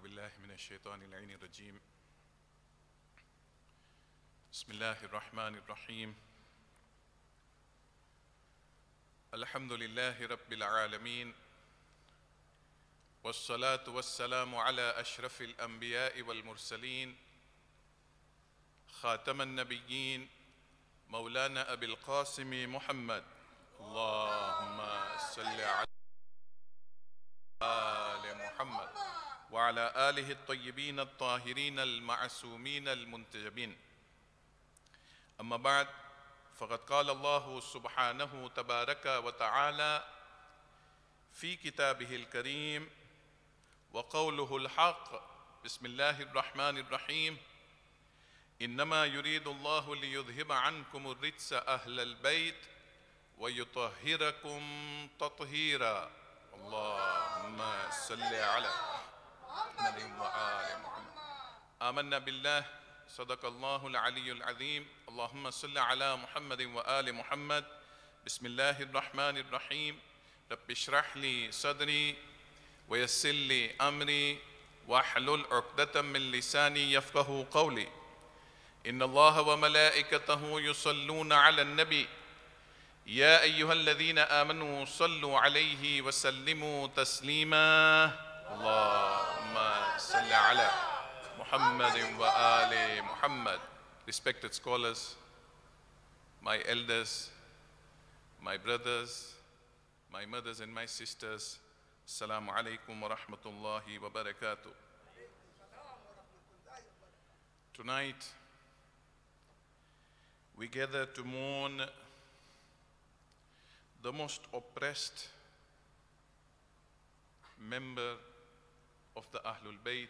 أعوذ بالله من الشيطان اللعين الرجيم بسم الله الرحمن الرحيم الحمد لله رب العالمين والصلاة والسلام على أشرف الأنبياء والمرسلين خاتم النبيين مولانا أبي القاسم محمد اللهم صل على آل محمد وعلى آله الطيبين الطاهرين المعصومين المنتجبين أما بعد فقد قال الله سبحانه تبارك وتعالى في كتابه الكريم وقوله الحق بسم الله الرحمن الرحيم إنما يريد الله ليذهب عنكم الرجس أهل البيت ويطهركم تطهيرا اللهم صل على محمد وآل محمد آمنا بالله صدق الله العلي العظيم اللهم صل على محمد وآل محمد بسم الله الرحمن الرحيم رب اشرح لي صدري ويسر لي أمري واحلل عقدة من لساني يفقه قولي إن الله وملائكته يصلون على النبي يا أيها الذين آمنوا صلوا عليه وسلموا تسليما اللهم صل على محمد وآل محمد. Respected scholars, my elders, my brothers, my mothers and my sisters, Assalamu alaikum wa rahmatullahi wa barakatuh. Tonight, we gather to mourn the most oppressed member of the Ahlul Bayt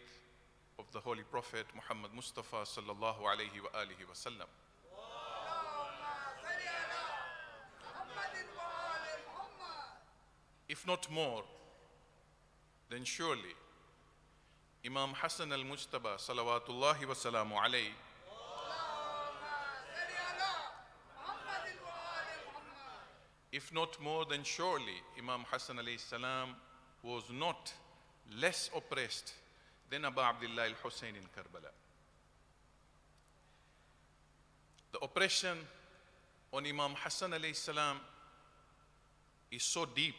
of the Holy Prophet Muhammad Mustafa sallallahu alayhi wa alihi wa sallam. If not more, then surely Imam Hassan al-Mujtaba salawatullahi wa salamu alayhi if not more than surely Imam Hassan alayhi salam was not less oppressed than Abu Abdullah al-Husayn in Karbala. The oppression on Imam Hassan alayhi salam is so deep,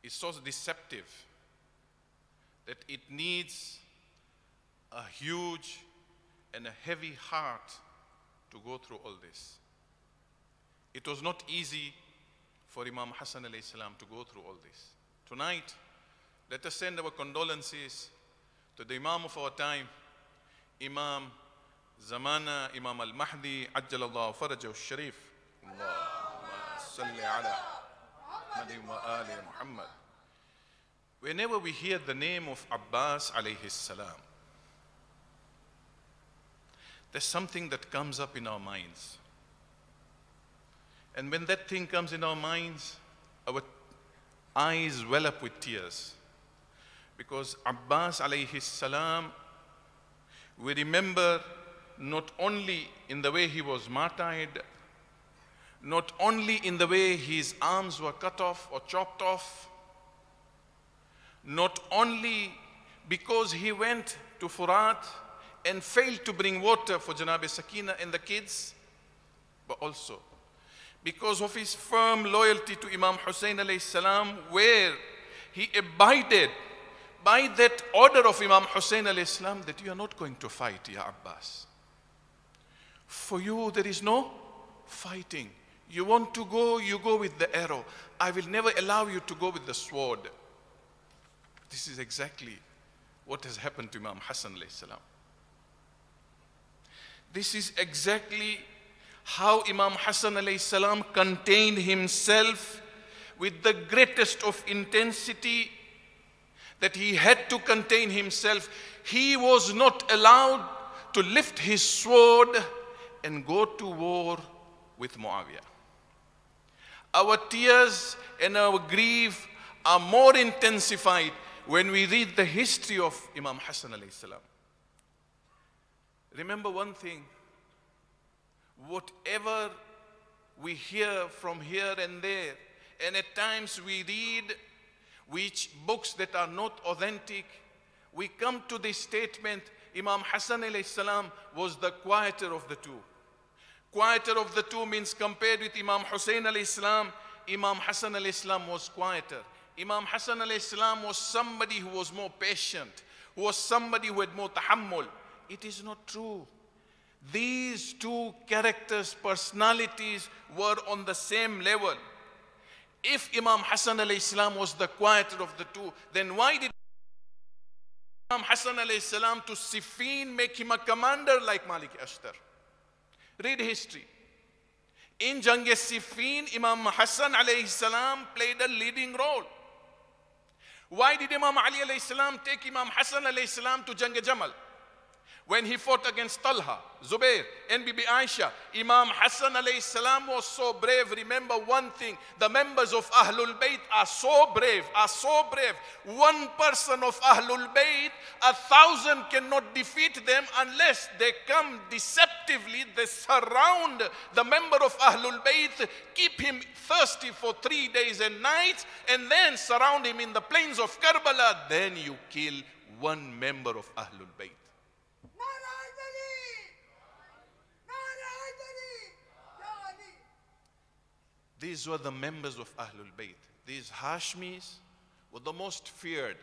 is so deceptive that it needs a huge and a heavy heart to go through all this. It was not easy for Imam Hassan alayhi salam to go through all this. Tonight, let us send our condolences to the Imam of our time, Imam Zamana, Imam al-Mahdi, Ajjalallahu Farajahu Sharif. Allahumma salli ala Muhammadin wa ali Muhammad. Whenever we hear the name of Abbas alayhi salam, there's something that comes up in our minds. And when that thing comes in our minds, our eyes well up with tears. Because Abbas alayhi salam, we remember not only in the way he was martyred, not only in the way his arms were cut off or chopped off, not only because he went to Furat and failed to bring water for Janab Sakina and the kids, but also because of his firm loyalty to Imam Husayn alayhi salam, where he abided by that order of Imam Husayn alayhi salam that you are not going to fight, Ya Abbas. For you, there is no fighting. You want to go, you go with the arrow. I will never allow you to go with the sword. This is exactly what has happened to Imam Hassan alayhi salam. This is exactly how Imam Hassan alayhi salam contained himself with the greatest of intensity, that he had to contain himself. He was not allowed to lift his sword and go to war with Muawiyah. Our tears and our grief are more intensified when we read the history of Imam Hassan alayhi salam. Remember one thing, whatever we hear from here and there, and at times we read which books that are not authentic, we come to this statement, Imam Hassan alayhi salam was the quieter of the two. Quieter of the two means compared with Imam Husayn alayhi salam, Imam Hassan alayhi salam was quieter. Imam Hassan alayhi salam was somebody who was more patient, who was somebody who had more tahammul. It is not true. These two characters, personalities were on the same level. If Imam Hassan alayhi salam was the quieter of the two, then why did Imam Hassan alayhi salam to Siffin make him a commander like Malik Ashtar? Read history. In Jang-e-Siffin, Imam Hassan alayhi salam played a leading role. Why did Imam Ali alayhi salam take Imam Hassan alayhi salam to Jang-e-Jamal? When he fought against Talha, Zubair, and Bibi Aisha, Imam Hassan alayhi salam was so brave. Remember one thing, the members of Ahlul Bayt are so brave, One person of Ahlul Bayt, 1,000 cannot defeat them unless they come deceptively, they surround the member of Ahlul Bayt, keep him thirsty for 3 days and nights, and then surround him in the plains of Karbala. Then you kill one member of Ahlul Bayt. These were the members of Ahlul Bayt. These Hashmis were the most feared.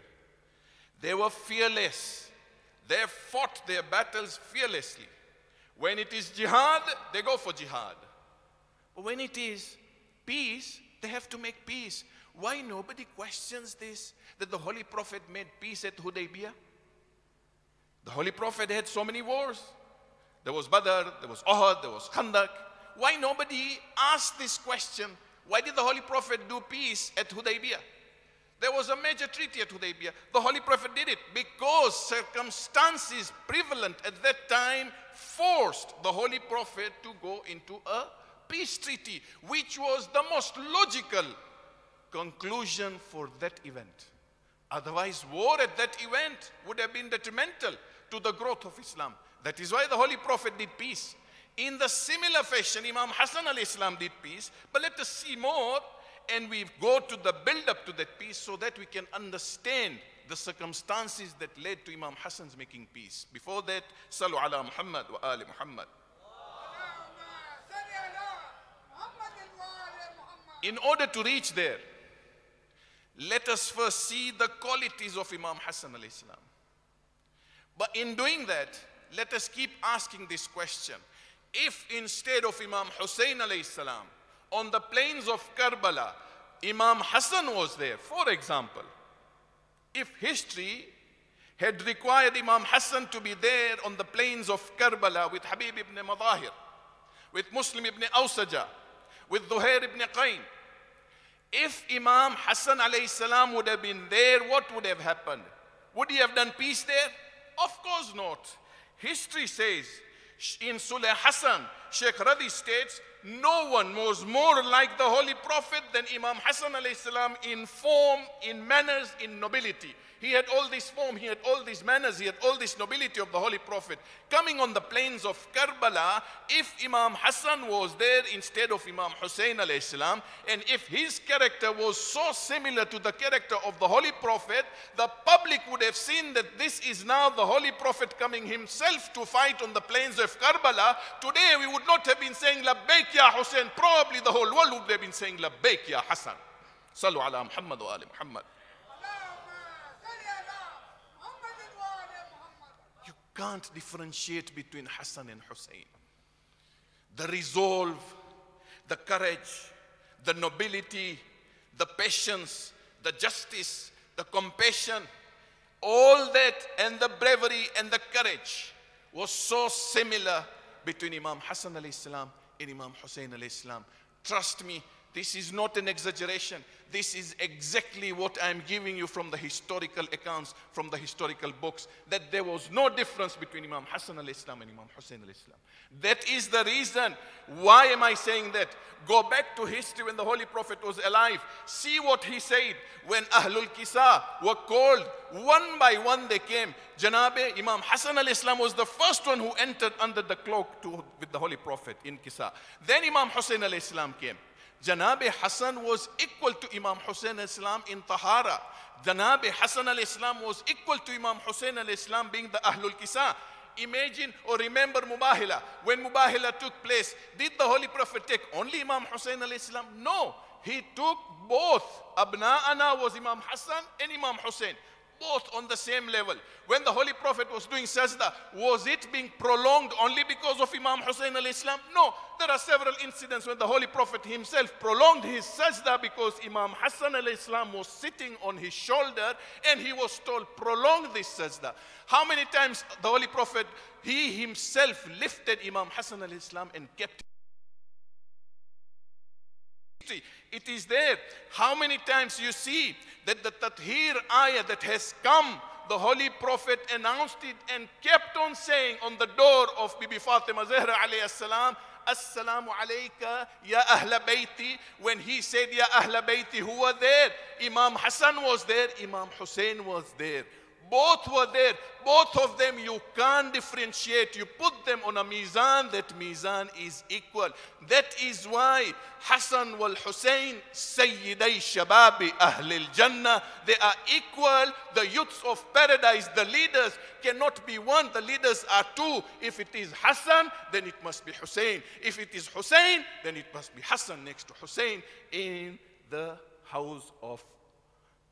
They were fearless. They fought their battles fearlessly. When it is jihad, they go for jihad. But when it is peace, they have to make peace. Why nobody questions this, that the Holy Prophet made peace at Hudaybiyah? The Holy Prophet had so many wars. There was Badr, there was Uhud, there was Khandaq. Why nobody asked this question? Why did the Holy Prophet do peace at Hudaybiyah? There was a major treaty at Hudaybiyah. The Holy Prophet did it because circumstances prevalent at that time forced the Holy Prophet to go into a peace treaty, which was the most logical conclusion for that event. Otherwise, war at that event would have been detrimental to the growth of Islam. That is why the Holy Prophet did peace. In the similar fashion, Imam Hassan alayhi salam did peace. But let us see more, and we go to the build-up to that peace so that we can understand the circumstances that led to Imam Hassan's making peace. Before that, Salu ala Muhammad wa ali Muhammad. In order to reach there, let us first see the qualities of Imam Hassan alayhi salam. But in doing that, let us keep asking this question. If instead of Imam Husayn alayhi salam, on the plains of Karbala, Imam Hassan was there, for example, if history had required Imam Hassan to be there on the plains of Karbala with Habib ibn Madahir, with Muslim ibn Awsaja, with Zuhair ibn Qayn, if Imam Hassan alayhi salam would have been there, what would have happened? Would he have done peace there? Of course not. History says, in Sulh Hassan, Sheikh Radi states, no one was more like the Holy Prophet than Imam Hassan alayhi salam in form, in manners, in nobility. He had all this form, he had all these manners, he had all this nobility of the Holy Prophet. Coming on the plains of Karbala, if Imam Hassan was there instead of Imam Husayn alayhi salam, and if his character was so similar to the character of the Holy Prophet, the public would have seen that this is now the Holy Prophet coming himself to fight on the plains of Karbala. Today we would not have been saying Labbaik ya Husayn, probably the whole world would have been saying Labbaik ya Hassan. Salu ala Muhammad wa ali Muhammad. Can't differentiate between Hassan and Husayn. The resolve, the courage, the nobility, the patience, the justice, the compassion, all that, and the bravery and the courage was so similar between Imam Hassan alayhi salam and Imam Husayn alayhi salam. Trust me, this is not an exaggeration. This is exactly what I'm giving you from the historical accounts, from the historical books, that there was no difference between Imam Hassan alayhi salam and Imam Husayn alayhi salam. That is the reason. Why am I saying that? Go back to history when the Holy Prophet was alive. See what he said when Ahlul Kisa were called. One by one they came. Janabe Imam Hassan alayhi salam was the first one who entered under the cloak with the Holy Prophet in Kisa. Then Imam Husayn alayhi salam came. Janabi Hassan was equal to Imam Husayn al-Islam in Tahara. Janabi Hassan al-Islam was equal to Imam Husayn al-Islam being the Ahlul Kisa. Imagine or remember Mubahila. When Mubahila took place, did the Holy Prophet take only Imam Husayn al-Islam? No. He took both. Abna'ana was Imam Hassan and Imam Husayn. Both on the same level. When the Holy Prophet was doing sajda, was it being prolonged only because of Imam Husayn al-Islam? No. There are several incidents when the Holy Prophet himself prolonged his sajda because Imam Hassan al-Islam was sitting on his shoulder and he was told, prolong this sajda. How many times the Holy Prophet, he himself lifted Imam Hassan al-Islam and kept it. It is there. How many times you see that the Tathir ayah that has come, the Holy Prophet announced it and kept on saying on the door of Bibi Fatima Zahra alayhi salam, Assalamu alayka ya ahla bayti. When he said ya ahla bayti, who were there? Imam Hassan was there, Imam Husayn was there. Both were there. Both of them you can't differentiate. You put them on a mizan, that mizan is equal. That is why Hassan wal Husayn, Sayyiday Shababi Ahlil Jannah, they are equal. The youths of paradise, the leaders cannot be one. The leaders are two. If it is Hassan, then it must be Husayn. If it is Husayn, then it must be Hassan next to Husayn in the house of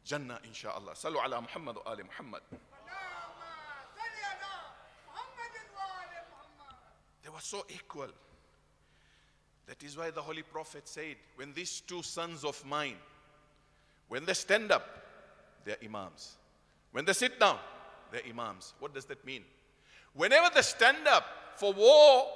Jannah, inshallah. Sallu ala Muhammad wa ali Muhammad. They were so equal. That is why the Holy Prophet said, when these two sons of mine, when they stand up, they're imams. When they sit down, they're imams. What does that mean? Whenever they stand up for war,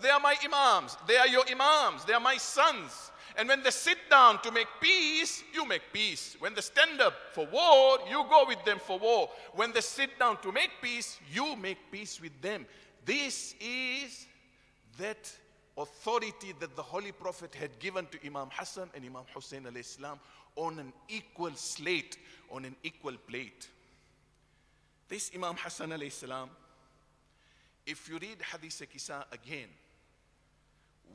they are my imams. They are your imams. They are my sons. And when they sit down to make peace, you make peace. When they stand up for war, you go with them for war. When they sit down to make peace, you make peace with them. This is that authority that the Holy Prophet had given to Imam Hassan and Imam Husayn alayhi salam on an equal slate, on an equal plate. This Imam Hassan alayhi salam, if you read Hadith Kisa again,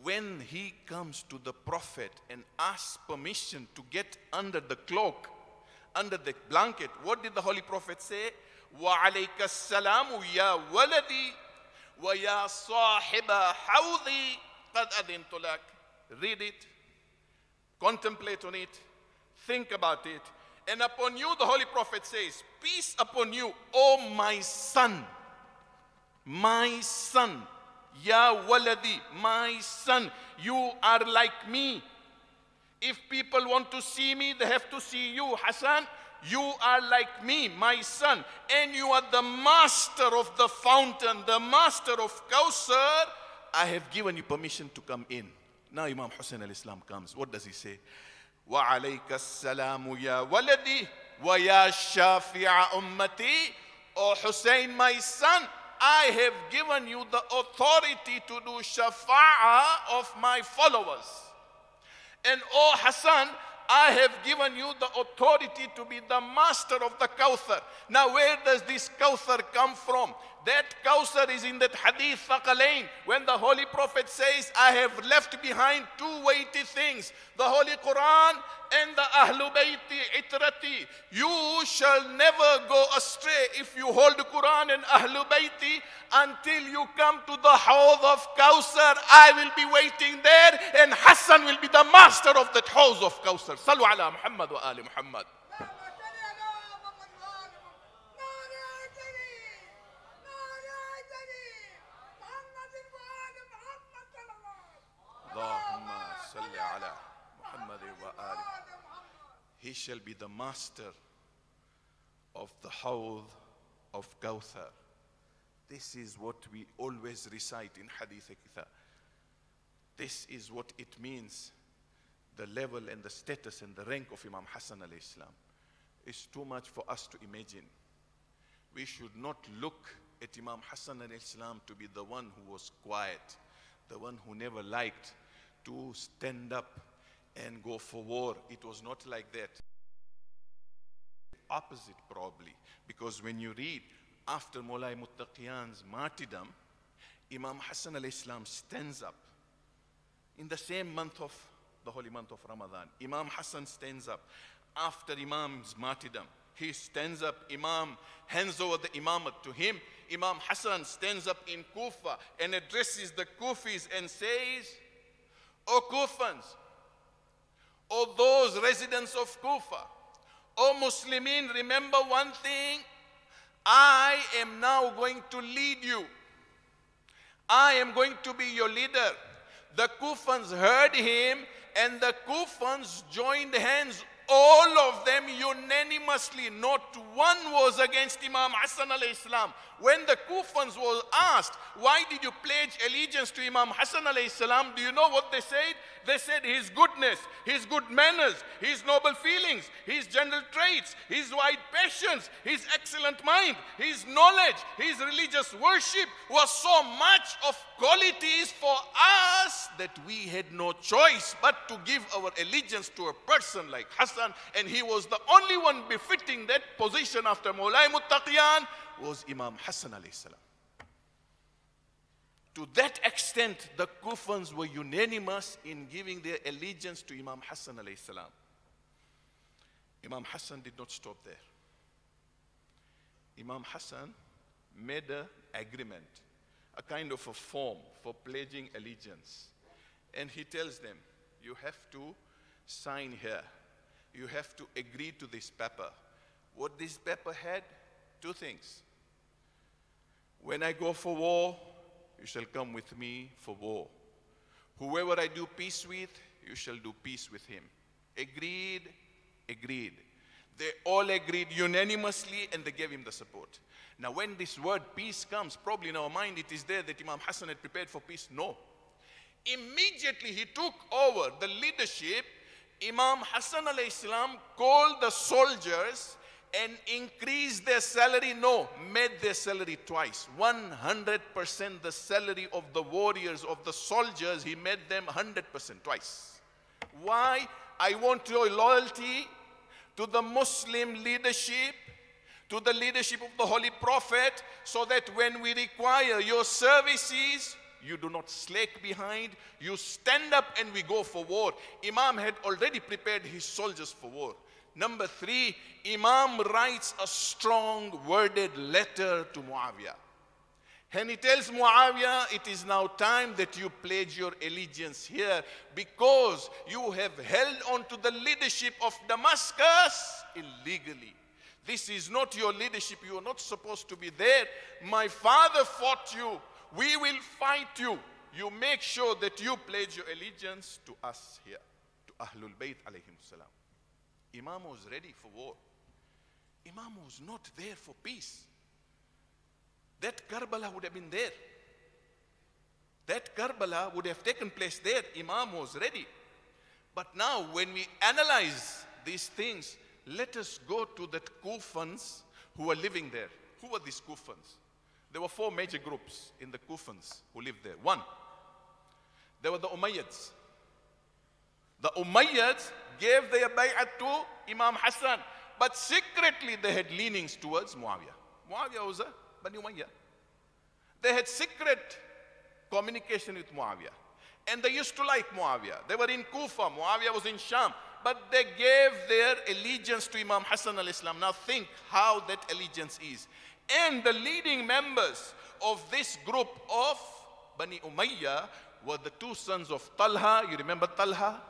when he comes to the Prophet and asks permission to get under the cloak, under the blanket, what did the Holy Prophet say? وَعَلَيْكَ السَّلَامُ يَا وَلَدِي وَيَا صَاحِبَ حَوْضِي قَدْ أَذِنْتُ لَكَ. Read it, contemplate on it, think about it. And upon you, the Holy Prophet says, peace upon you, O my son, Ya waladi, my son, you are like me. If people want to see me, they have to see you. Hassan, you are like me, my son. And you are the master of the fountain, the master of Kawthar. I have given you permission to come in. Now Imam Husayn al-Islam comes. What does he say? وَعَلَيْكَ السَّلَامُ يَا وَلَدِي وَيَا شَافِعَ أُمَّتِي. O Husayn, my son, I have given you the authority to do shafa'ah of my followers. And O Hassan, I have given you the authority to be the master of the Kawthar. Now where does this Kawthar come from? That Kawthar is in that Hadith Thaqalain, when the Holy Prophet says, I have left behind two weighty things, the Holy Quran and the Ahlul Bayti Itrati. You shall never go astray if you hold the Quran and Ahlul Bayti until you come to the Hawd of Kawthar. I will be waiting there and Hassan will be the master of that Hawd of Kawthar. Sallu ala Muhammad wa ali Muhammad. He shall be the master of the Hawd of Kawthar. This is what we always recite in Hadith Kitha. This is what it means, the level and the status and the rank of Imam Hassan alayhi salam. It's too much for us to imagine. We should not look at Imam Hassan alayhi salam to be the one who was quiet, the one who never liked to stand up and go for war. It was not like that. Opposite probably. Because when you read after Mawlai Muttaqiyan's martyrdom, Imam Hassan alayhi salam stands up in the same month of the holy month of Ramadan. Imam Hassan stands up. After Imam's martyrdom, he stands up. Imam hands over the imamate to him. Imam Hassan stands up in Kufa and addresses the Kufis and says, O Kufans, O those residents of Kufa, O Muslimin, remember one thing. I am now going to lead you. I am going to be your leader. The Kufans heard him and the Kufans joined hands. All of them unanimously, not one was against Imam Hassan alayhi salam. When the Kufans were asked, why did you pledge allegiance to Imam Hassan alayhi salam? Do you know what they said? They said his goodness, his good manners, his noble feelings, his gentle traits, his wide passions, his excellent mind, his knowledge, his religious worship was so much of qualities for us that we had no choice but to give our allegiance to a person like Hassan, and he was the only one befitting that position after Mawlai Muttaqiyan was Imam Hassan alayhi salam. To that extent, the Kufans were unanimous in giving their allegiance to Imam Hassan alayhi salam. Imam Hassan did not stop there. Imam Hassan made an agreement, a kind of a form for pledging allegiance. And he tells them, you have to sign here. You have to agree to this paper. What this paper had? Two things. When I go for war, you shall come with me for war. Whoever I do peace with, you shall do peace with him. Agreed, agreed. They all agreed unanimously and they gave him the support. Now when this word peace comes, probably in our mind it is there that Imam Hassan had prepared for peace. No. Immediately he took over the leadership. Imam Hassan alayhi salam called the soldiers and increased their salary. No, made their salary twice. 100% the salary of the warriors, of the soldiers, he made them 100% twice. Why? I want your loyalty to the Muslim leadership, to the leadership of the Holy Prophet, so that when we require your services, you do not slack behind, you stand up and we go for war. Imam had already prepared his soldiers for war. Number 3, Imam writes a strong worded letter to Muawiyah. And he tells Muawiyah, it is now time that you pledge your allegiance here because you have held on to the leadership of Damascus illegally. This is not your leadership. You are not supposed to be there. My father fought you. We will fight you. You make sure that you pledge your allegiance to us here, to Ahlul Bayt alayhim salam. Imam was ready for war. Imam was not there for peace. That Karbala would have been there. That Karbala would have taken place there. Imam was ready. But now when we analyze these things, let us go to the Kufans who were living there. Who were these Kufans? There were 4 major groups in the Kufans who lived there. 1, there were the Umayyads. The Umayyads gave their bay'at to Imam Hassan, but secretly they had leanings towards Muawiyah. Muawiyah was a Bani Umayyah. They had secret communication with Muawiyah. And they used to like Muawiyah. They were in Kufa, Muawiyah was in Sham, but they gave their allegiance to Imam Hassan al-Islam. Now think how that allegiance is. And the leading members of this group of Bani Umayyah were the 2 sons of Talha. You remember Talha?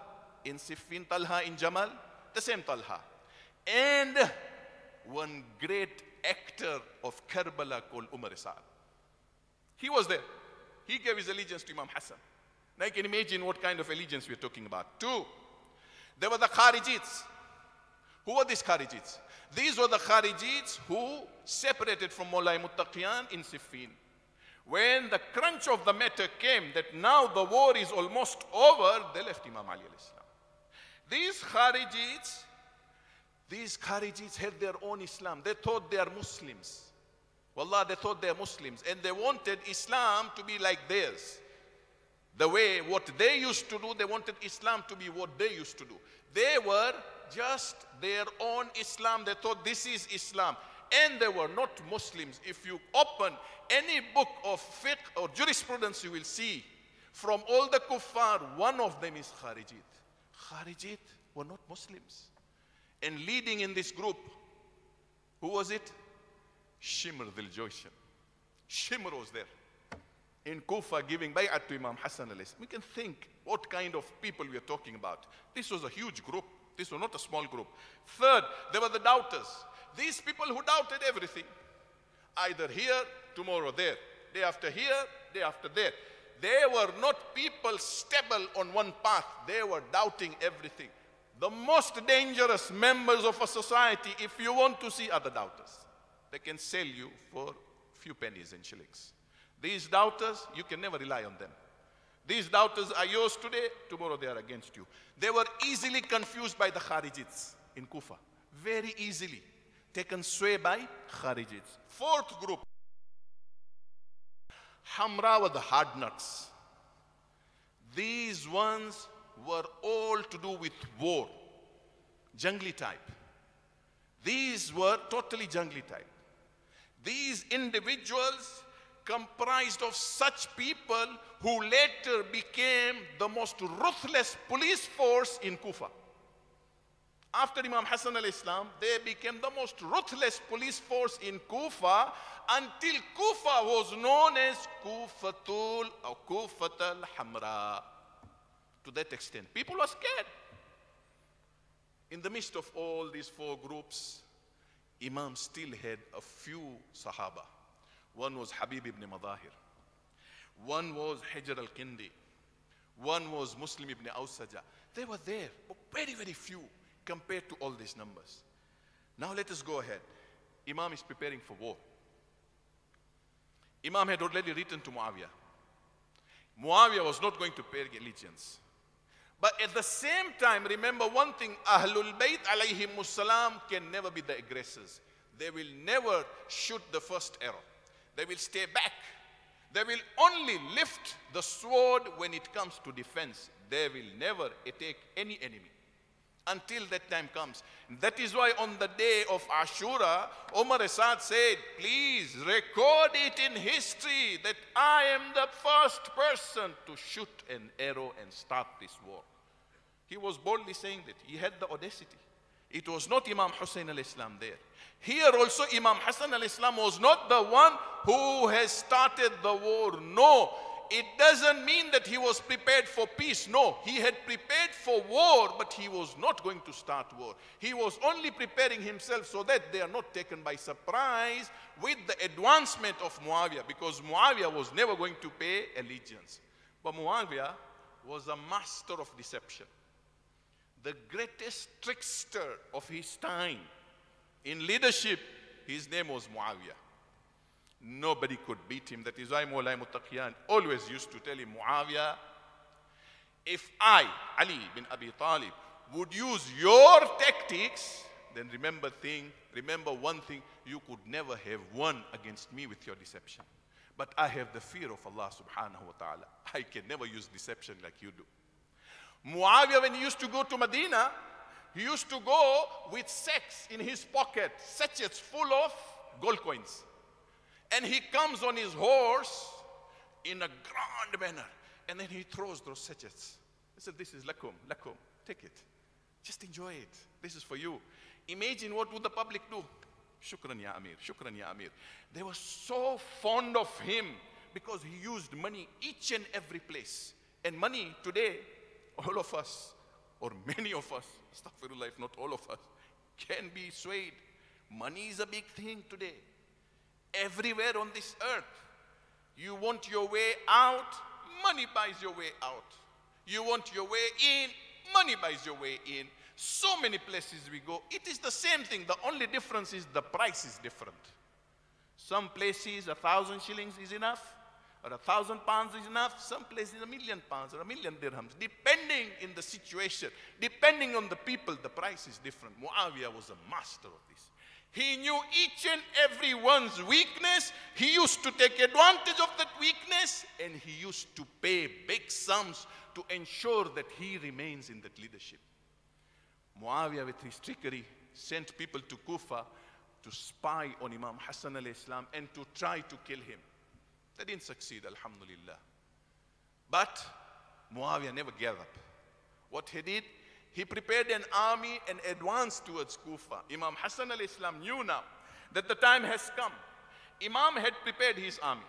In Siffin, Talha in Jamal, the same Talha. And one great actor of Karbala called Umar Sa'ad. He was there. He gave his allegiance to Imam Hassan. Now you can imagine what kind of allegiance we're talking about. 2, there were the Kharijites. Who were these Kharijites? These were the Kharijites who separated from Mawlai Muttaqiyan in Siffin. When the crunch of the matter came that now the war is almost over, they left Imam Ali alayhi salam. These Kharijites had their own Islam. They thought they are Muslims. Wallah, they thought they are Muslims. And they wanted Islam to be like theirs. The way, what they used to do, they wanted Islam to be what they used to do. They were just their own Islam. They thought this is Islam. And they were not Muslims. If you open any book of fiqh or jurisprudence, you will see from all the kuffar, one of them is Kharijit. Kharijit were not Muslims. And leading in this group, who was it? Shimr Dhil Jawshan. Shimr was there in Kufa giving bay'at to Imam Hassan alayhi salam. We can think what kind of people we are talking about. This was a huge group. This was not a small group. Third, there were the doubters. These people who doubted everything. Either here, tomorrow there. Day after here, day after there. They were not people stable on one path. They were doubting everything. The most dangerous members of a society, if you want to see, are the doubters. They can sell you for few pennies and shillings. These doubters, you can never rely on them. These doubters are yours today, tomorrow they are against you. They were easily confused by the Kharijits in Kufa. Very easily taken sway by Kharijits. Fourth group, Hamra were the hard nuts. These ones were all to do with war, jungly type. These were totally jungly type. These individuals comprised of such people who later became the most ruthless police force in Kufa. After Imam Hassan al-Islam, they became the most ruthless police force in Kufa until Kufa was known as Kufatul or Kufat al-Hamra. To that extent, people were scared. In the midst of all these four groups, Imam still had a few Sahaba. One was Habib ibn Madahir. One was Hajar al-Kindi. One was Muslim ibn Awsaja. They were there, but very, very few compared to all these numbers. Now let us go ahead. Imam is preparing for war. Imam had already written to Muawiyah. Muawiyah was not going to pay allegiance. But at the same time, remember one thing, Ahlul Bayt alayhimus salam can never be the aggressors. They will never shoot the first arrow. They will stay back. They will only lift the sword when it comes to defense. They will never attack any enemy until that time comes. And that is why on the day of Ashura, Umar Asad said, please record it in history that I am the first person to shoot an arrow and start this war. He was boldly saying that. He had the audacity. It was not Imam Husayn al-Islam there. Here also Imam Hassan al-Islam was not the one who has started the war. No, it doesn't mean that he was prepared for peace. No, he had prepared for war, but he was not going to start war. He was only preparing himself so that they are not taken by surprise with the advancement of Muawiyah, because Muawiyah was never going to pay allegiance. But Muawiyah was a master of deception. The greatest trickster of his time. In leadership, his name was Muawiyah. Nobody could beat him. That is why Mawlay Muttaqiyan always used to tell him, Muawiyah, if I, Ali bin Abi Talib, would use your tactics, then remember one thing, you could never have won against me with your deception. But I have the fear of Allah subhanahu wa ta'ala. I can never use deception like you do. Muawiyah, when he used to go to Medina, he used to go with sacks in his pocket, sachets full of gold coins. And he comes on his horse in a grand manner. And then he throws those sachets. He said, this is lakum, lakum, take it. Just enjoy it. This is for you. Imagine what would the public do. Shukran ya Amir, shukran ya Amir. They were so fond of him because he used money each and every place. And money today, all of us, or many of us, astaghfirullah, if not all of us, can be swayed. Money is a big thing today. Everywhere on this earth, you want your way out, money buys your way out. You want your way in, money buys your way in. So many places we go, it is the same thing. The only difference is the price is different. Some places 1,000 shillings is enough, or 1,000 pounds is enough. Some places 1,000,000 pounds or 1,000,000 dirhams. Depending in the situation, depending on the people, the price is different. Muawiyah was a master of this. He knew each and everyone's weakness. He used to take advantage of that weakness, and he used to pay big sums to ensure that he remains in that leadership. Muawiyah, with his trickery, sent people to Kufa to spy on Imam Hassan al-Islam and to try to kill him. They didn't succeed, alhamdulillah. But Muawiyah never gave up. What he did, he prepared an army and advanced towards Kufa. Imam Hassan alayhi salam knew now that the time has come. Imam had prepared his army.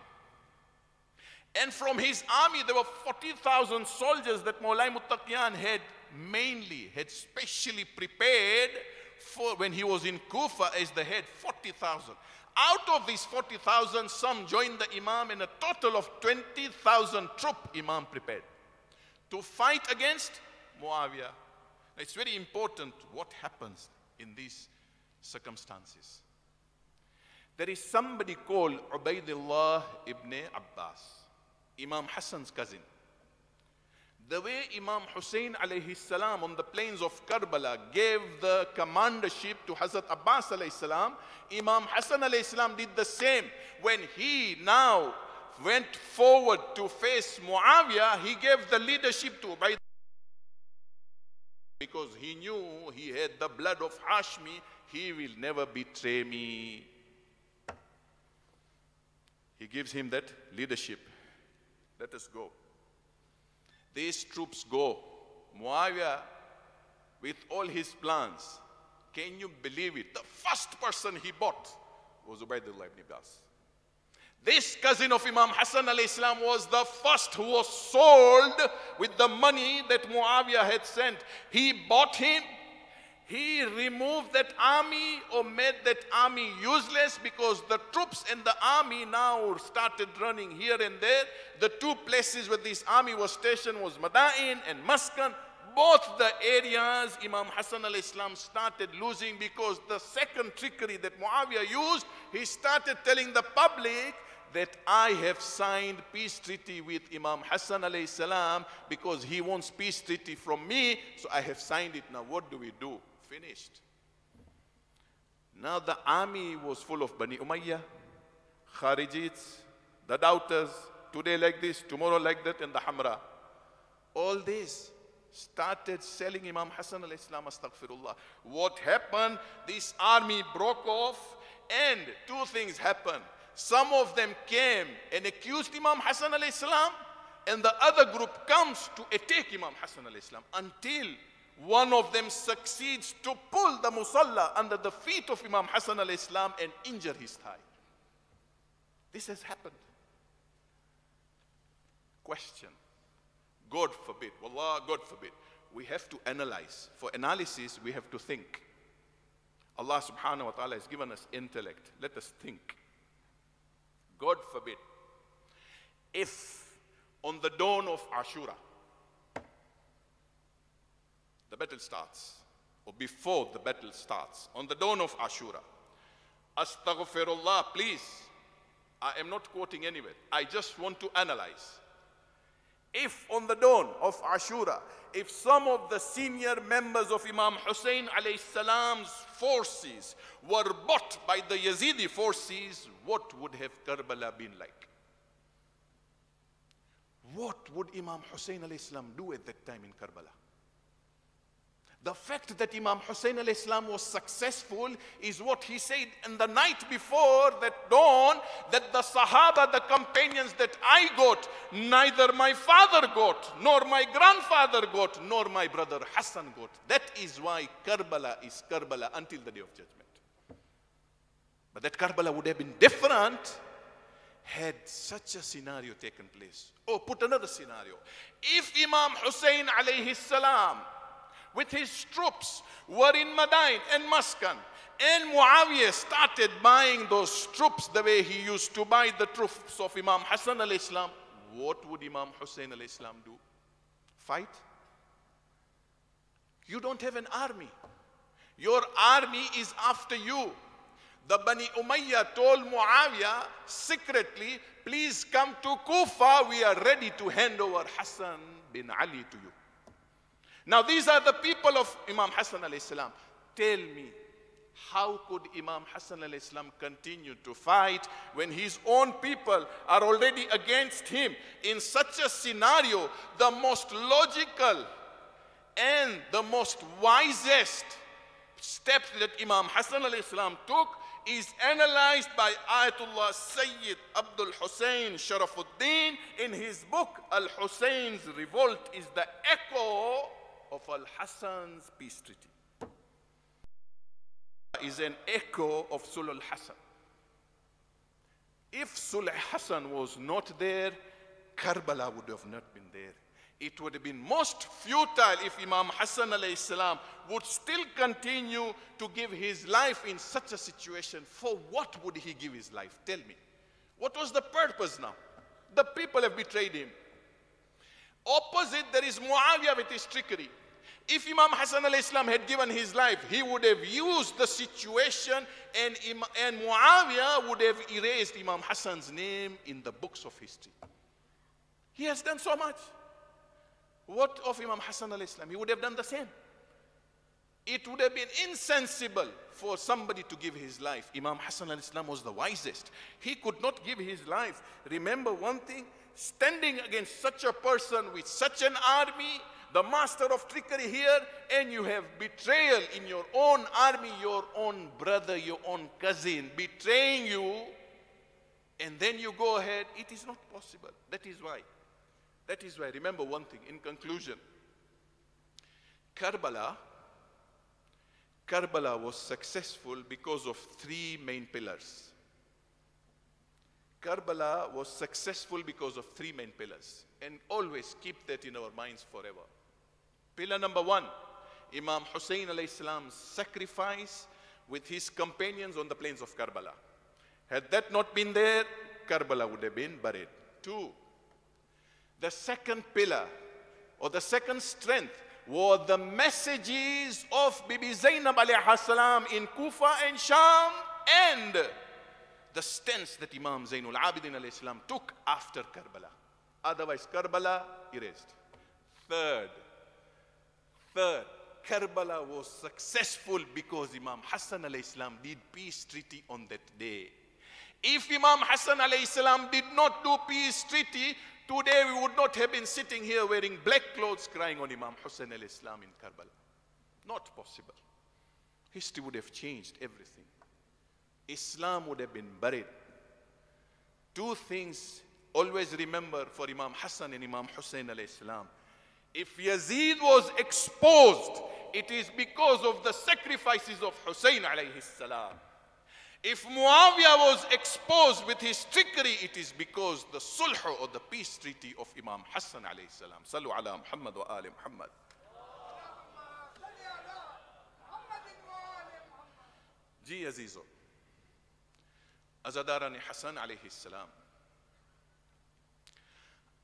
And from his army, there were 40,000 soldiers that Mawlai Muttaqiyan had specially prepared for when he was in Kufa as the head, 40,000. Out of these 40,000, some joined the Imam, and a total of 20,000 troop Imam prepared to fight against Muawiyah. It's very important what happens in these circumstances. There is somebody called Ubaidullah ibn Abbas, Imam Hassan's cousin. The way Imam Husayn alayhi salam on the plains of Karbala gave the commandership to Hazrat Abbas alayhi salam, Imam Hassan alayhi salam did the same. When he now went forward to face Muawiyah, he gave the leadership to Ubaidullah, because he knew he had the blood of Hashmi, he will never betray me. He gives him that leadership. Let us go. These troops go. Muawiyah, with all his plans, can you believe it? The first person he bought was Ubaidullah ibn Abbas. This cousin of Imam Hassan alayhi salam was the first who was sold with the money that Muawiyah had sent. He bought him. He removed that army or made that army useless, because the troops and the army now started running here and there. The two places where this army was stationed was Madain and Maskan. Both the areas Imam Hassan alayhi salam started losing, because the second trickery that Muawiyah used, he started telling the public that I have signed peace treaty with Imam Hassan alayhi salam because he wants peace treaty from me, so I have signed it. Now what do we do? Finished. Now the army was full of Bani Umayyah, Kharijites, the doubters, today like this, tomorrow like that, and the Hamra. All this started selling Imam Hassan alayhi salam, astaghfirullah. What happened? This army broke off, and two things happened. Some of them came and accused Imam Hassan alayhi salam, and the other group comes to attack Imam Hassan alayhi salam, until one of them succeeds to pull the musalla under the feet of Imam Hassan alayhi salam and injure his thigh. This has happened. Question. God forbid, wallah, God forbid. We have to analyze. For analysis, we have to think. Allah subhanahu wa ta'ala has given us intellect. Let us think. God forbid, if on the dawn of Ashura, the battle starts, or before the battle starts, on the dawn of Ashura, astaghfirullah, please, I am not quoting anywhere, I just want to analyze. If on the dawn of Ashura, if some of the senior members of Imam Husayn alayhi salam's forces were bought by the Yazidi forces, what would have Karbala been like? What would Imam Husayn alayhi salam do at that time in Karbala? The fact that Imam Husayn alayhi salam was successful is what he said in the night before that dawn, that the Sahaba, the companions that I got, neither my father got, nor my grandfather got, nor my brother Hassan got. That is why Karbala is Karbala until the Day of Judgment. But that Karbala would have been different had such a scenario taken place. Or put another scenario. If Imam Husayn alayhi salam with his troops were in Madain and Maskan, and Muawiyah started buying those troops the way he used to buy the troops of Imam Hassan alayhi salam, what would Imam Husayn alayhi salam do? Fight? You don't have an army. Your army is after you. The Bani Umayyah told Muawiyah secretly, please come to Kufa, we are ready to hand over Hassan bin Ali to you. Now these are the people of Imam Hassan alayhi salam. Tell me, how could Imam Hassan alayhi salam continue to fight when his own people are already against him? In such a scenario, the most logical and the most wisest step that Imam Hassan alayhi salam took is analyzed by Ayatollah Sayyid Abdul Hussain Sharafuddin in his book Al-Husayn's Revolt is the echo of Al-Hassan's peace treaty. Is an echo of Sulh al-Hassan. If Sulh Hassan was not there, Karbala would have not been there. It would have been most futile if Imam Hassan alayhi salam would still continue to give his life in such a situation. For what would he give his life? Tell me. What was the purpose now? The people have betrayed him. Opposite, there is Muawiyah with his trickery. If Imam Hassan alayhi salam had given his life, he would have used the situation and Muawiyah would have erased Imam Hassan's name in the books of history. He has done so much. What of Imam Hassan alayhi salam? He would have done the same. It would have been insensible for somebody to give his life. Imam Hassan alayhi salam was the wisest. He could not give his life. Remember one thing, standing against such a person with such an army, the master of trickery here, and you have betrayal in your own army, your own brother, your own cousin betraying you, and then you go ahead, it is not possible. That is why. Remember one thing, in conclusion, Karbala was successful because of three main pillars. Karbala was successful because of three main pillars. And always keep that in our minds forever. Pillar number one, Imam Husayn alayhi salam's sacrifice with his companions on the plains of Karbala. Had that not been there, Karbala would have been buried. Two, the second pillar or the second strength were the messages of Bibi Zainab alayhi salam in Kufa and Sham, and the stance that Imam Zainul Abidin alayhi salam took after Karbala. Otherwise, Karbala erased. Third, Karbala was successful because Imam Hassan alayhi salam did peace treaty on that day. If Imam Hassan alayhi salam did not do peace treaty, today we would not have been sitting here wearing black clothes crying on Imam Husayn alayhi salam in Karbala. Not possible. History would have changed everything. Islam would have been buried. Two things always remember for Imam Hassan and Imam Husayn alayhi salam. If Yazid was exposed, it is because of the sacrifices of Husayn alayhi salam. If Muawiyah was exposed with his trickery, it is because the sulh or the peace treaty of Imam Hassan alayhi salam. Sallu ala Muhammad wa ali Muhammad. Ji Azizo, Azadarani Hassan alayhi salam,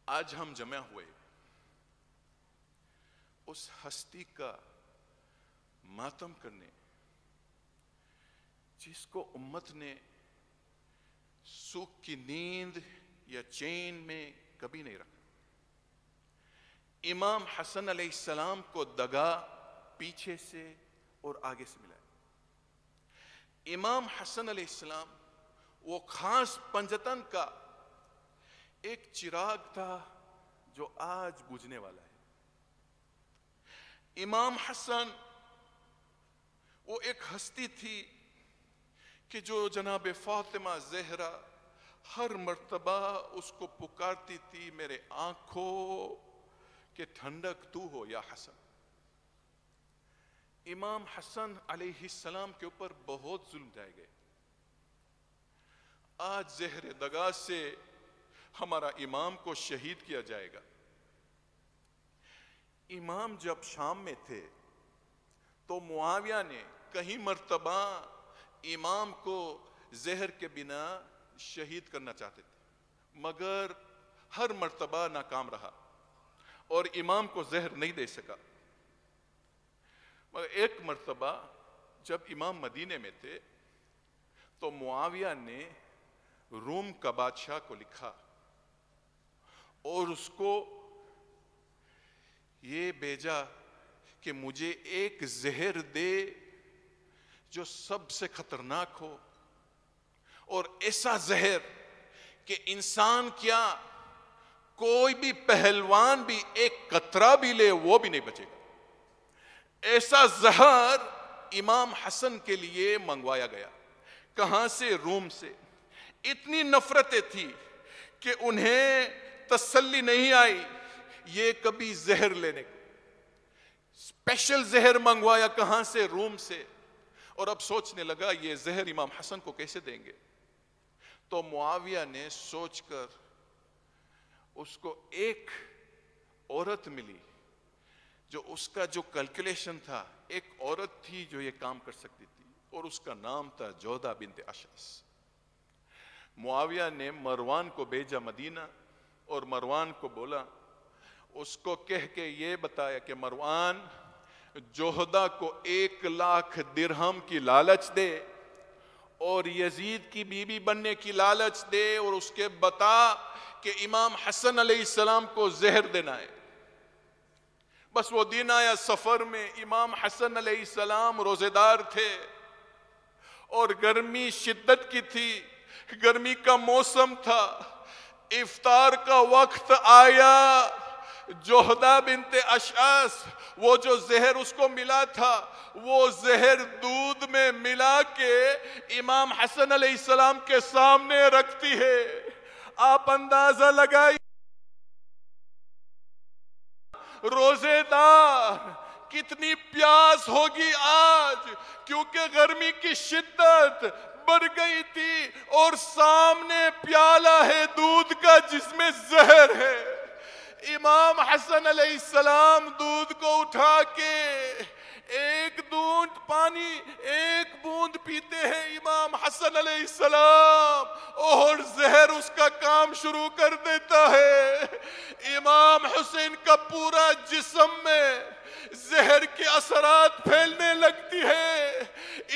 आज हम जमा हुए उस हस्ती का मातम करने जिसको उम्मत ने सुख की नींद या चैन में कभी नहीं रखा। इमाम हसन अलैहिस्सलाम को दगा पीछे से और आगे से मिला। इमाम हसन अलैहिस्सलाम वो खास पंजतन का एक चिराग था जो आज बुझने वाला है। इमाम हसन वो एक हस्ती थी कि जो जनाब फातिमा ज़हरा हर मर्तबा उसको पुकारती थी, मेरे आंखों के ठंडक तू हो या हसन। इमाम हसन अलैहिस्सलाम के ऊपर बहुत जुल्म ढाए गए। आज ज़हर दगा से हमारा इमाम को शहीद किया जाएगा। इमाम जब शाम में थे तो मुआविया ने कहीं मर्तबा इमाम को जहर के बिना शहीद करना चाहते थे, मगर हर मर्तबा नाकाम रहा और इमाम को जहर नहीं दे सका। मगर एक मर्तबा जब इमाम मदीने में थे तो मुआविया ने रूम का बादशाह को लिखा और उसको ये भेजा कि मुझे एक जहर दे जो सबसे खतरनाक हो, और ऐसा जहर कि इंसान क्या कोई भी पहलवान भी एक कतरा भी ले वो भी नहीं बचेगा। ऐसा जहर इमाम हसन के लिए मंगवाया गया। कहां से? रूम से। इतनी नफरतें थी कि उन्हें तसल्ली नहीं आई ये कभी जहर लेने को। اسپیشل زہر منگوایا کہاں سے؟ روم سے. اور اب سوچنے لگا یہ زہر امام حسن کو کیسے دیں گے. تو معاویہ نے سوچ کر اس کو ایک عورت ملی جو اس کا جو کیلکولیشن تھا، ایک عورت تھی جو یہ کام کر سکتی تھی، اور اس کا نام تھا جودہ بنت اشعث. معاویہ نے مروان کو بھیجا مدینہ، اور مروان کو بولا، اس کو کہہ کے یہ بتایا کہ مروان جوہدہ کو 1,00,000 درہم کی لالچ دے اور یزید کی بیوی بننے کی لالچ دے، اور اس کے بتا کہ امام حسن علیہ السلام کو زہر دینا ہے. بس وہ دن آیا سفر میں. امام حسن علیہ السلام روزے دار تھے اور گرمی شدت کی تھی، گرمی کا موسم تھا. افطار کا وقت آیا. جوہدہ بنت اشعث وہ جو زہر اس کو ملا تھا وہ زہر دودھ میں ملا کے امام حسن علیہ السلام کے سامنے رکھتی ہے. آپ اندازہ لگائی روزے دار کتنی پیاس ہوگی آج، کیونکہ گرمی کی شدت بڑھ گئی تھی اور سامنے پیالہ ہے دودھ کا جس میں زہر ہے. امام حسن علیہ السلام دودھ کو اٹھا کے ایک بوند پانی، ایک بوند پیتے ہیں امام حسن علیہ السلام، اور زہر اس کا کام شروع کر دیتا ہے. امام حسین کا پورا جسم میں زہر کے اثرات پھیلنے لگتی ہے.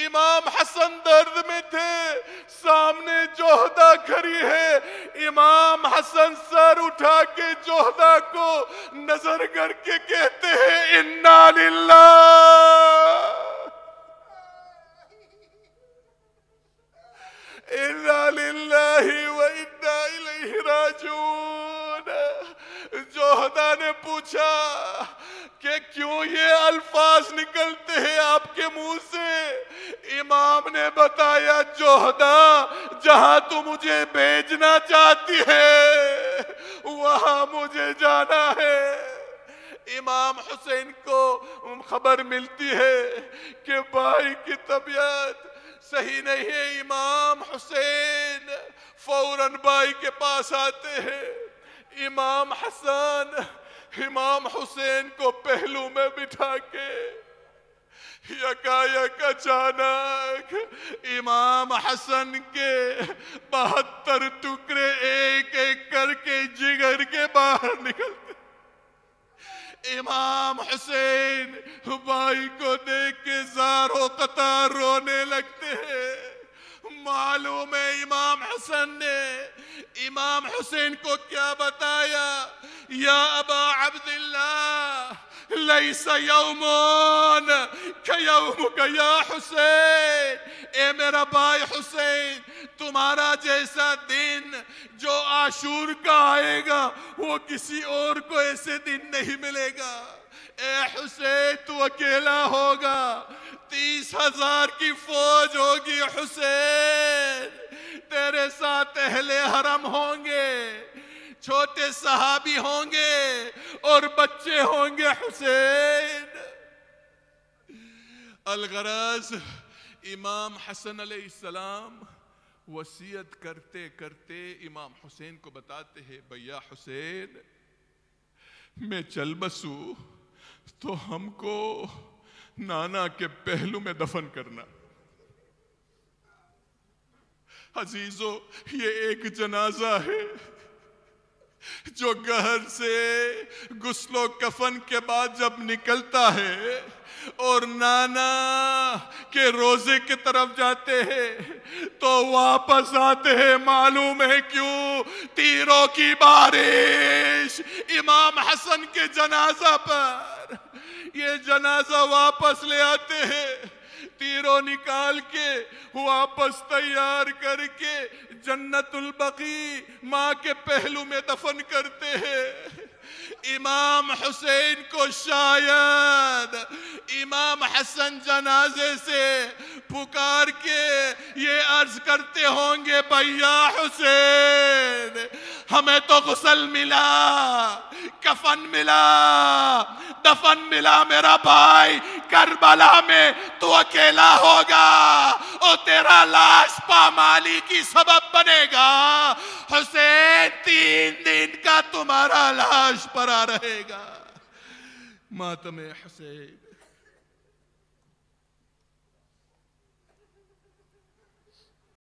امام حسن درد میں تھے، سامنے جوہدہ کھڑی ہے. امام حسن سر اٹھا کے جوہدہ کو نظر کر کے کہتے ہیں انا للہ انا للہ و انا الیہ راجعون. جوہدہ نے پوچھا کہ کیوں یہ الفاظ نکلتے ہیں آپ کے منہ سے؟ امام نے بتایا جوہدہ جہاں تو مجھے بھیجنا چاہتی ہے وہاں مجھے جانا ہے. امام حسین کو خبر ملتی ہے کہ بھائی کی طبیعت صحیح نہیں ہے. امام حسین فوراً بھائی کے پاس آتے ہیں. امام حسن امام حسین کو پہلو میں بٹھا کے یکایک اچانک امام حسن کے 72 ٹکڑے ایک ایک کر کے جگر کے باہر نکلتے. امام حسین بھائی کو دیکھ کے زار و قطار رونے لگتے ہیں. معلوم ہے امام حسن نے امام حسین کو کیا بتایا؟ یا ابا عبداللہ لیس یومون کیومک یا حسین. اے میرا بھائی حسین، تمہارا جیسا دن جو عاشور کا آئے گا وہ کسی اور کو ایسے دن نہیں ملے گا. اے حسین تو اکیلا ہوگا، 30,000 کی فوج ہوگی. حسین تیرے ساتھ اہل حرم ہوں گے، چھوٹے صحابی ہوں گے اور بچے ہوں گے. حسین الغرض امام حسن علیہ السلام وصیت کرتے کرتے امام حسین کو بتاتے ہیں بھیا حسین میں چل بسوں تو ہم کو نانا کے پہلو میں دفن کرنا. عزیزو یہ ایک جنازہ ہے جو گھر سے غسل و کفن کے بعد جب نکلتا ہے اور نانا کے روزے کی طرف جاتے ہیں تو واپس آتے ہیں. معلوم ہے کیوں؟ تیروں کی بارش امام حسن کے جنازہ پر. یہ جنازہ واپس لے آتے ہیں، تیروں نکال کے واپس تیار کر کے جنت البقیع ماں کے پہلو میں دفن کرتے ہیں. امام حسین کو شاید امام حسن جنازے سے پکار کے یہ عرض کرتے ہوں گے بھیا حسین ہمیں تو غسل ملا، کفن ملا، دفن ملا میرا بھائی، کربلا میں تو اکیلا ہوگا اور تیرا لاش پامالی کی سبب بنے گا۔ حسین 3 دن کا تمہارا لاش پڑا رہے گا۔ ماتم حسین